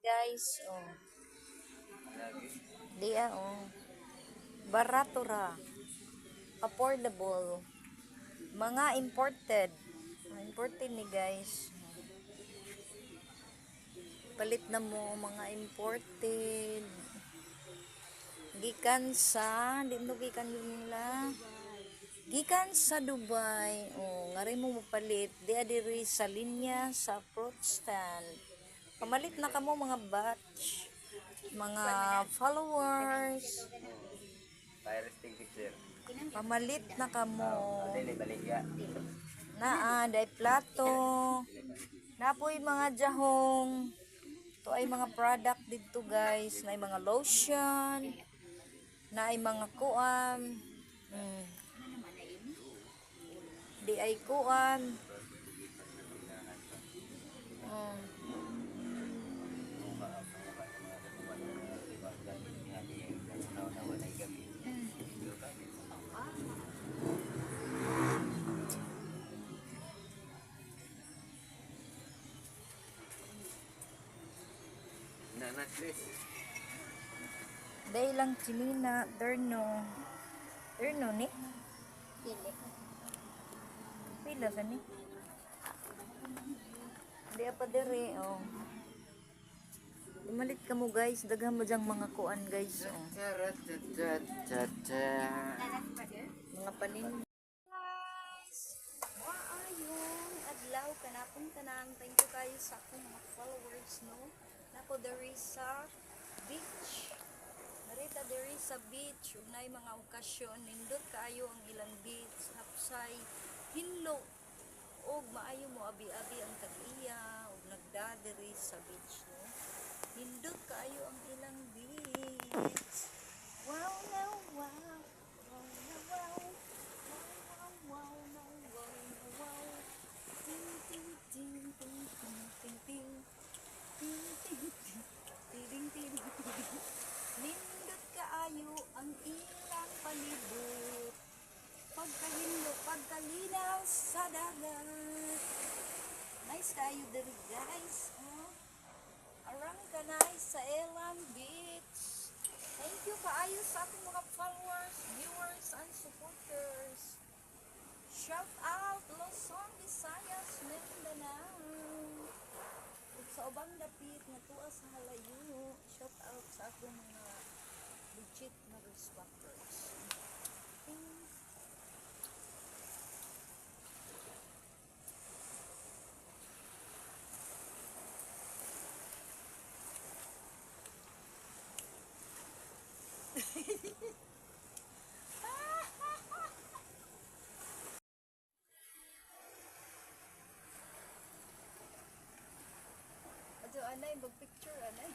Guys, oh. Dia, oh. Barato ra. Affordable. Mga imported. Imported ni guys. Palit na mo mga imported. Gikan sa, di mo gikan nila. Gikan sa Dubai. Oh, ngari mo mapalit. Di adiri sa linya sa fruit stand. Pamalit na kamo mga batch. Mga followers. Pamalit na kamo. Day plato. Napoy mga jahong. Ito ay mga product dito guys. Na ay mga lotion. Na ay mga kuam. Di ay kuam. Day lang chinina, terno. Terno ni? Pila sa ni? Di pa dere, oh. Imalit ka mo guys, daghan mo dyang mga kuan guys, oh. Mga panin. Guys, waayong adlaw kanapong tanan. Thank you kayo sa akong mga followers, no? Nako dere sa beach. Narita dere sa beach, unay mga okasyon nindot kaayo ang ilang beach, hapsay hinlo og maayo mo abi-abi ang tag-iya og nagdadiri sa beach, no? Nindot kaayo ang ilang beach. Wow, wow, wow. Wow, wow, wow. Wow, wow, wow, wow, wow. Ting, ting, ting, ting, ting, ting, ting. Ting, ting, ting. Ting, ting, ting. Nindot kaayo ang ilang palibot. Pagkahinlo, pagkalinaw sa dagat. Nice kayo diri guys, oh. Arang ka nice sa Elam Beach. Thank you kaayo sa aking mga followers, viewers, and supporters. Shout out Luzon, Visayas, Mindanao. Ug sa ubang dapit nga tuwa sa halayo. Shout out sa akong mga legit na respecters. Adyo anay, mag-picture anay.